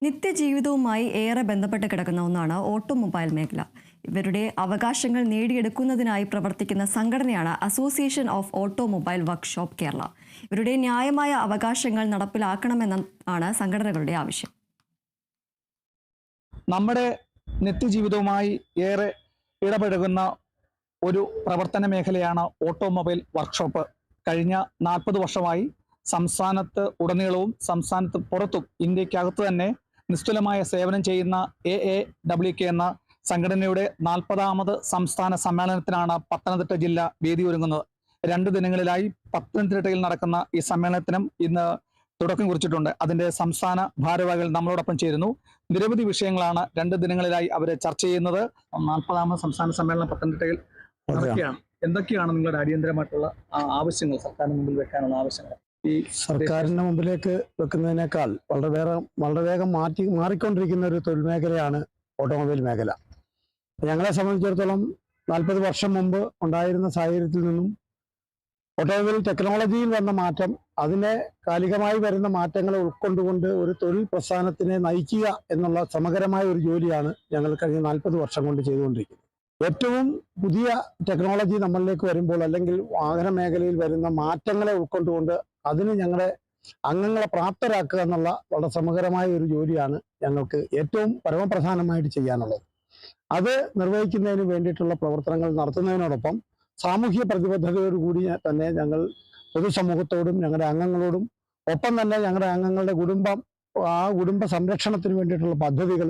നിത്യജീവിതവുമായി ഏറെ ബന്ധപ്പെട്ട് കിടക്കുന്ന ഒന്നാണ് ഓട്ടോമൊബൈൽ മേഖല. ഇവരുടെ അവകാശങ്ങൾ നേടിയെടുക്കുന്നതിനായി പ്രവർത്തിക്കുന്ന സംഘടനയാണ് association of automobile workshop Kerala. ഇവരുടെ ന്യായമായ അവകാശങ്ങൾ നടപ്പിലാക്കണമെന്നാണ് സംഘടനകളുടെ ആവശ്യം. നമ്മുടെ നിത്യജീവിതവുമായി ഏറെ ഇടപഴകുന്ന ഒരു പ്രവർത്തന മേഖലയാണ് ഓട്ടോമൊബൈൽ വർക്ക്ഷോപ്പ്. കഴിഞ്ഞ 40 വർഷമായി സംസ്ഥാനത്ത് ഉടനീളവും സംസ്ഥാനത്ത് പുറത്തും ഇന്ത്യക്കകത്ത് തന്നെ നിസ്തുലമായ സേവനം ചെയ്യുന്ന AAWK എന്ന സംഘടനയുടെ 40ാമത് സംസ്ഥാന സമ്മേളനത്തിനാണ് പത്തനംതിട്ട ജില്ല വേദിയൊരുങ്ങുന്നത്. 2 ദിനങ്ങളിലായി പത്തനംതിട്ടയിൽ നടക്കുന്ന ഈ സമ്മേളനത്തിനും ഇന്ന് തുടക്കം കുറിച്ചിട്ടുണ്ട്. അതിന്റെ സംസ്ഥാന ഭാരവാഹികൾ നമ്മളോടൊപ്പം ചേരുന്നു. നിരവധി വിഷയങ്ങളാണ് 2 ദിനങ്ങളിലായി അവർ ചർച്ച ചെയ്യുന്നത്. 40ാമത് സംസ്ഥാന സമ്മേളനം പത്തനംതിട്ടയിൽ നടക്കുകയാണ്. എന്തൊക്കെയാണ് നിങ്ങളുടെ അടിയന്തരമായിട്ടുള്ള ആവശ്യങ്ങൾ, സർക്കാരിന് മുമ്പിൽ വെക്കാനുള്ള ആവശ്യങ്ങൾ? ഈ സർക്കാരിന്റെ മുമ്പിലേക്ക് വെക്കുന്നതിനേക്കാൾ വളരെ വേഗം മാറിക്കൊണ്ടിരിക്കുന്ന ഒരു തൊഴിൽ മേഖലയാണ് ഓട്ടോമൊബൈൽ മേഖല. ഞങ്ങളെ സംബന്ധിച്ചിടത്തോളം 40 വർഷം മുമ്പ് ഉണ്ടായിരുന്ന സാഹചര്യത്തിൽ നിന്നും ഓട്ടോമൊബൈൽ ടെക്നോളജിയിൽ വന്ന മാറ്റം, അതിനെ കാലികമായി വരുന്ന മാറ്റങ്ങളെ ഉൾക്കൊണ്ടുകൊണ്ട് ഒരു തൊഴിൽ പ്രസ്ഥാനത്തിനെ നയിക്കുക എന്നുള്ള സമഗ്രമായ ഒരു ജോലിയാണ് ഞങ്ങൾ കഴിഞ്ഞ 40 വർഷം കൊണ്ട് ചെയ്തുകൊണ്ടിരിക്കുന്നത്. ഏറ്റവും പുതിയ ടെക്നോളജി നമ്മളിലേക്ക് വരുമ്പോൾ, അല്ലെങ്കിൽ വാഹന മേഖലയിൽ വരുന്ന മാറ്റങ്ങളെ ഉൾക്കൊണ്ടുകൊണ്ട് അതിന് ഞങ്ങളുടെ അംഗങ്ങളെ പ്രാപ്തരാക്കുക എന്നുള്ള വളരെ സമഗ്രമായ ഒരു ജോലിയാണ് ഞങ്ങൾക്ക് ഏറ്റവും പരമപ്രധാനമായിട്ട് ചെയ്യാനുള്ളത്. അത് നിർവഹിക്കുന്നതിന് വേണ്ടിയിട്ടുള്ള പ്രവർത്തനങ്ങൾ നടത്തുന്നതിനോടൊപ്പം സാമൂഹ്യ പ്രതിബദ്ധതയോടുകൂടി തന്നെ ഞങ്ങൾ പൊതുസമൂഹത്തോടും ഞങ്ങളുടെ അംഗങ്ങളോടും ഒപ്പം തന്നെ ഞങ്ങളുടെ അംഗങ്ങളുടെ കുടുംബ സംരക്ഷണത്തിന് വേണ്ടിയിട്ടുള്ള പദ്ധതികൾ,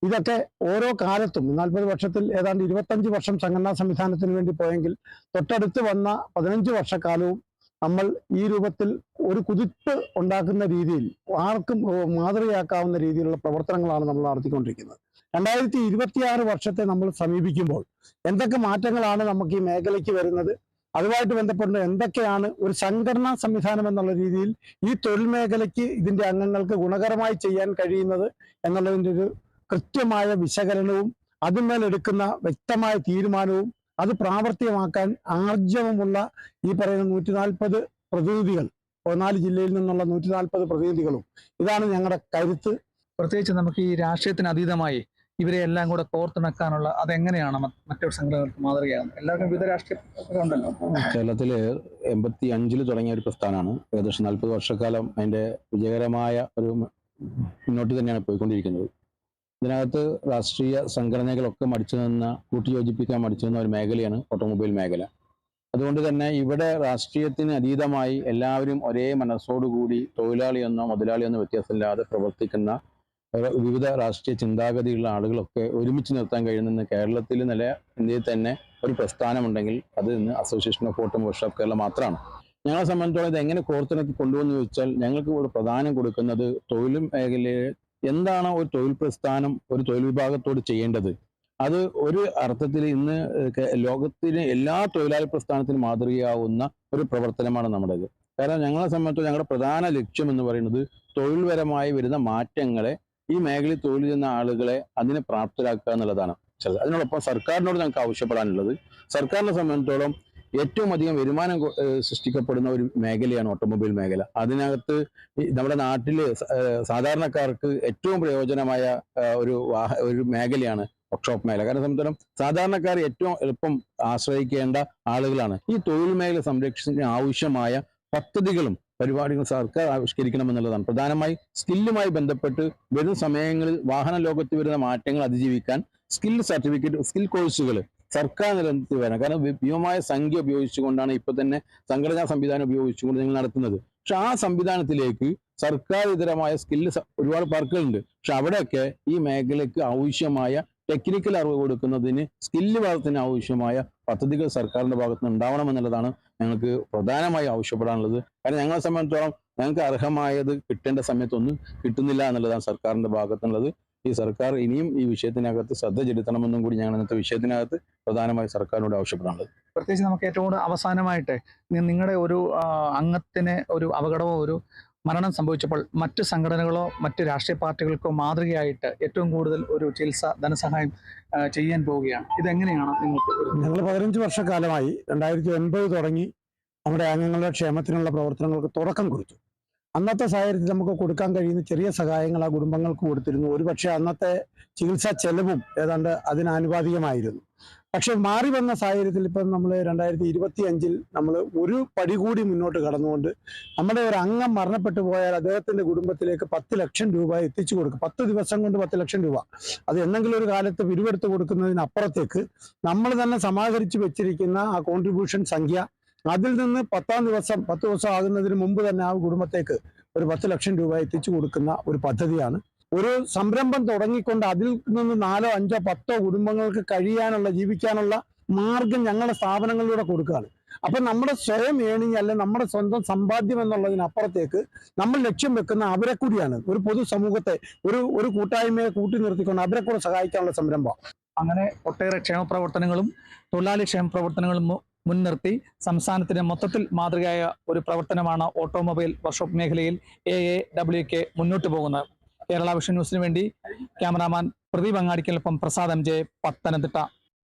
ഇതൊക്കെ ഓരോ കാലത്തും 40 വർഷത്തിൽ ഏതാണ്ട് 25 വർഷം സംഘടനാ സംവിധാനത്തിന് വേണ്ടി പോയെങ്കിൽ തൊട്ടടുത്ത് വന്ന 15 വർഷക്കാലവും നമ്മൾ ഈ രൂപത്തിൽ ഒരു കുതിപ്പ് ഉണ്ടാക്കുന്ന രീതിയിൽ, ആർക്കും മാതൃകയാക്കാവുന്ന രീതിയിലുള്ള പ്രവർത്തനങ്ങളാണ് നമ്മൾ നടത്തിക്കൊണ്ടിരിക്കുന്നത്. 2026 വർഷത്തെ നമ്മൾ സമീപിക്കുമ്പോൾ എന്തൊക്കെ മാറ്റങ്ങളാണ് നമുക്ക് ഈ മേഖലയ്ക്ക് വരുന്നത്, അതുമായിട്ട് ബന്ധപ്പെട്ട് എന്തൊക്കെയാണ് ഒരു സംഘടനാ സംവിധാനം എന്നുള്ള രീതിയിൽ ഈ തൊഴിൽ മേഖലയ്ക്ക് ഇതിന്റെ അംഗങ്ങൾക്ക് ഗുണകരമായി ചെയ്യാൻ കഴിയുന്നത് എന്നുള്ളതിൻ്റെ ഒരു കൃത്യമായ വിശകലനവും അതിന്മേലെടുക്കുന്ന വ്യക്തമായ തീരുമാനവും അത് പ്രാവർത്തികമാക്കാൻ ആർജവമുള്ള ഈ പറയുന്ന 140 പ്രതിനിധികൾ, 14 ജില്ലയിൽ നിന്നുള്ള 140 പ്രതിനിധികളും, ഇതാണ് ഞങ്ങളുടെ കരുത്ത്. പ്രത്യേകിച്ച് നമുക്ക് ഈ രാഷ്ട്രീയത്തിന് അതീതമായി ഇവരെ എല്ലാം കൂടെ കോർത്തിണക്കാനുള്ള അതെങ്ങനെയാണ് മറ്റൊരു സംഘടനകൾക്ക് മാതൃകയാകുന്നത്? എല്ലാവർക്കും വിവിധ രാഷ്ട്രീയ ഉണ്ടല്ലോ. കേരളത്തില് 85 തുടങ്ങിയ ഒരു പ്രസ്ഥാനമാണ്. ഏകദേശം 40 വർഷക്കാലം അതിന്റെ വിജയകരമായ ഒരു മുന്നോട്ട് തന്നെയാണ് പോയിക്കൊണ്ടിരിക്കുന്നത്. ഇതിനകത്ത് രാഷ്ട്രീയ സംഘടനകളൊക്കെ കൂട്ടിയോജിപ്പിക്കാൻ മടിച്ചു നിന്ന ഒരു മേഖലയാണ് ഓട്ടോമൊബൈൽ മേഖല. അതുകൊണ്ട് തന്നെ ഇവിടെ രാഷ്ട്രീയത്തിന് അതീതമായി എല്ലാവരും ഒരേ മനസ്സോടുകൂടി തൊഴിലാളിയെന്നോ മുതലാളിയെന്നോ വ്യത്യാസമില്ലാതെ പ്രവർത്തിക്കുന്ന വിവിധ രാഷ്ട്രീയ ചിന്താഗതിയുള്ള ആളുകളൊക്കെ ഒരുമിച്ച് നിർത്താൻ കഴിയുന്ന കേരളത്തിൽ നില ഇന്ത്യയിൽ തന്നെ ഒരു പ്രസ്ഥാനമുണ്ടെങ്കിൽ അത് ഇന്ന് association of automobile workshop Kerala മാത്രമാണ്. ഞങ്ങളെ സംബന്ധിച്ചോളം ഇത് എങ്ങനെ കോർത്തിണക്കി കൊണ്ടുവന്ന് ചോദിച്ചാൽ, ഞങ്ങൾക്ക് ഒരു പ്രധാനം കൊടുക്കുന്നത് തൊഴിൽ മേഖലയെ എന്താണ് ഒരു തൊഴിൽ പ്രസ്ഥാനം ഒരു തൊഴിൽ വിഭാഗത്തോട് ചെയ്യേണ്ടത്. അത് ഒരു അർത്ഥത്തിൽ ഇന്ന് ലോകത്തിന് എല്ലാ തൊഴിലാളി പ്രസ്ഥാനത്തിനും മാതൃകയാവുന്ന ഒരു പ്രവർത്തനമാണ് നമ്മുടേത്. കാരണം ഞങ്ങളെ സംബന്ധിച്ച് ഞങ്ങളുടെ പ്രധാന ലക്ഷ്യം എന്ന് പറയുന്നത് തൊഴിൽപരമായി വരുന്ന മാറ്റങ്ങളെ, ഈ മേഖലയിൽ തൊഴിൽ ചെയ്യുന്ന ആളുകളെ അതിനെ പ്രാപ്തരാക്കുക എന്നുള്ളതാണ്. അതിനോടൊപ്പം സർക്കാരിനോട് ഞങ്ങൾക്ക് ആവശ്യപ്പെടാനുള്ളത്, സർക്കാരിനെ സംബന്ധിച്ചിടത്തോളം ഏറ്റവും അധികം വരുമാനം സൃഷ്ടിക്കപ്പെടുന്ന ഒരു മേഖലയാണ് ഓട്ടോമൊബൈൽ മേഖല. അതിനകത്ത് നമ്മുടെ നാട്ടില് സാധാരണക്കാർക്ക് ഏറ്റവും പ്രയോജനമായ ഒരു മേഖലയാണ് വർക്ക്ഷോപ്പ് മേഖല. കാരണം സംബന്ധിച്ചിടത്തോളം സാധാരണക്കാർ ഏറ്റവും എളുപ്പം ആശ്രയിക്കേണ്ട ആളുകളാണ്. ഈ തൊഴിൽ മേഖല സംരക്ഷിക്കുന്നതിന് ആവശ്യമായ പദ്ധതികളും പരിപാടികളും സർക്കാർ ആവിഷ്കരിക്കണമെന്നുള്ളതാണ്. പ്രധാനമായി സ്കില്ലുമായി ബന്ധപ്പെട്ട് വരും സമയങ്ങളിൽ വാഹന ലോകത്ത് വരുന്ന മാറ്റങ്ങൾ അതിജീവിക്കാൻ സ്കിൽ സർട്ടിഫിക്കറ്റ്, സ്കിൽ കോഴ്സുകൾ സർക്കാർ നിലനിർത്തി വരണം. കാരണം ഭീമമായ സംഖ്യ ഉപയോഗിച്ചുകൊണ്ടാണ് ഇപ്പൊ തന്നെ സംഘടനാ സംവിധാനം ഉപയോഗിച്ചുകൊണ്ട് നിങ്ങൾ നടത്തുന്നത്. പക്ഷെ ആ സംവിധാനത്തിലേക്ക് സർക്കാർ ഇതരമായ സ്കില്ല് ഒരുപാട് പാർക്കുകളുണ്ട്. പക്ഷെ അവിടെയൊക്കെ ഈ മേഖലയ്ക്ക് ആവശ്യമായ ടെക്നിക്കൽ അറിവ് കൊടുക്കുന്നതിന്, സ്കില്ല് വളർത്തിന് ആവശ്യമായ പദ്ധതികൾ സർക്കാരിന്റെ ഭാഗത്ത് നിന്ന് ഉണ്ടാവണമെന്നുള്ളതാണ് ഞങ്ങൾക്ക് പ്രധാനമായി ആവശ്യപ്പെടാനുള്ളത്. കാരണം ഞങ്ങളെ സംബന്ധിച്ചിടത്തോളം ഞങ്ങൾക്ക് അർഹമായത് കിട്ടേണ്ട സമയത്തൊന്നും കിട്ടുന്നില്ല എന്നുള്ളതാണ് സർക്കാരിന്റെ ഭാഗത്തുള്ളത്. ഈ സർക്കാർ ഇനിയും ഈ വിഷയത്തിനകത്ത് ശ്രദ്ധ ചെലുത്തണമെന്നും കൂടി ഞങ്ങൾ ഇന്നത്തെ വിഷയത്തിനകത്ത് പ്രധാനമായി സർക്കാരിനോട് ആവശ്യപ്പെടാനുള്ളത്. പ്രത്യേകിച്ച് നമുക്ക് ഏറ്റവും കൂടുതൽ അവസാനമായിട്ട് നിങ്ങളുടെ ഒരു അംഗത്തിന് ഒരു അപകടമോ ഒരു മരണം സംഭവിച്ചപ്പോൾ മറ്റ് സംഘടനകളോ മറ്റ് രാഷ്ട്രീയ പാർട്ടികൾക്കോ മാതൃകയായിട്ട് ഏറ്റവും കൂടുതൽ ഒരു ചികിത്സ ധനസഹായം ചെയ്യാൻ പോവുകയാണ്. ഇതെങ്ങനെയാണ് നിങ്ങൾക്ക്? ഞങ്ങൾ 15 വർഷക്കാലമായി 2009 തുടങ്ങി നമ്മുടെ അംഗങ്ങളുടെ ക്ഷേമത്തിനുള്ള പ്രവർത്തനങ്ങൾക്ക് തുടക്കം കുറിച്ചു. അന്നത്തെ സാഹചര്യത്തിൽ നമുക്ക് കൊടുക്കാൻ കഴിയുന്ന ചെറിയ സഹായങ്ങൾ ആ കുടുംബങ്ങൾക്ക് കൊടുത്തിരുന്നു. ഒരുപക്ഷെ അന്നത്തെ ചികിത്സാ ചെലവും ഏതാണ്ട് അതിനാനുപാതികമായിരുന്നു. പക്ഷെ മാറി വന്ന സാഹചര്യത്തിൽ ഇപ്പം നമ്മൾ 2025 നമ്മൾ ഒരു പടി കൂടി മുന്നോട്ട് കടന്നുകൊണ്ട് നമ്മുടെ ഒരു അംഗം മരണപ്പെട്ടു പോയാൽ അദ്ദേഹത്തിന്റെ കുടുംബത്തിലേക്ക് 10 ലക്ഷം രൂപ എത്തിച്ചു കൊടുക്കും. 10 ദിവസം കൊണ്ട് 10 ലക്ഷം രൂപ. അത് എന്തെങ്കിലും ഒരു കാലത്ത് പിരിവെടുത്ത് കൊടുക്കുന്നതിനപ്പുറത്തേക്ക് നമ്മൾ തന്നെ സമാഹരിച്ച് വെച്ചിരിക്കുന്ന ആ കോൺട്രിബ്യൂഷൻ സംഖ്യ, അതിൽ നിന്ന് 10 ദിവസം ആകുന്നതിന് മുമ്പ് തന്നെ ആ കുടുംബത്തേക്ക് ഒരു 10 ലക്ഷം രൂപ എത്തിച്ചു കൊടുക്കുന്ന ഒരു പദ്ധതിയാണ്. ഒരു സംരംഭം തുടങ്ങിക്കൊണ്ട് അതിൽ നിന്ന് 4, 5, 10 കുടുംബങ്ങൾക്ക് ജീവിക്കാനുള്ള മാർഗം ഞങ്ങളുടെ സ്ഥാപനങ്ങളിലൂടെ കൊടുക്കുകയാണ്. അപ്പൊ നമ്മുടെ സ്വയം ഏണിങ് അല്ലെ നമ്മുടെ സ്വന്തം സമ്പാദ്യം എന്നുള്ളതിനപ്പുറത്തേക്ക് നമ്മൾ ലക്ഷ്യം വെക്കുന്ന അവരെ കൂടിയാണ്, ഒരു പൊതുസമൂഹത്തെ ഒരു കൂട്ടായ്മയെ കൂട്ടി നിർത്തിക്കൊണ്ട് അവരെ കൂടെ സഹായിക്കാനുള്ള സംരംഭം. അങ്ങനെ ഒട്ടേറെ ക്ഷേമ പ്രവർത്തനങ്ങളും തൊഴിലാളി ക്ഷേമ പ്രവർത്തനങ്ങളും മുൻനിർത്തി സംസ്ഥാനത്തിന് മൊത്തത്തിൽ മാതൃകയായ ഒരു പ്രവർത്തനമാണ് ഓട്ടോമൊബൈൽ വർക്ക്ഷോപ്പ് മേഖലയിൽ AAWK മുന്നോട്ട് പോകുന്നത്. കേരള വിഷൻ ന്യൂസിന് വേണ്ടി ക്യാമറാമാൻ പ്രദീപ് അങ്ങാടിക്കലിനൊപ്പം പ്രസാദ് MJ, പത്തനംതിട്ട.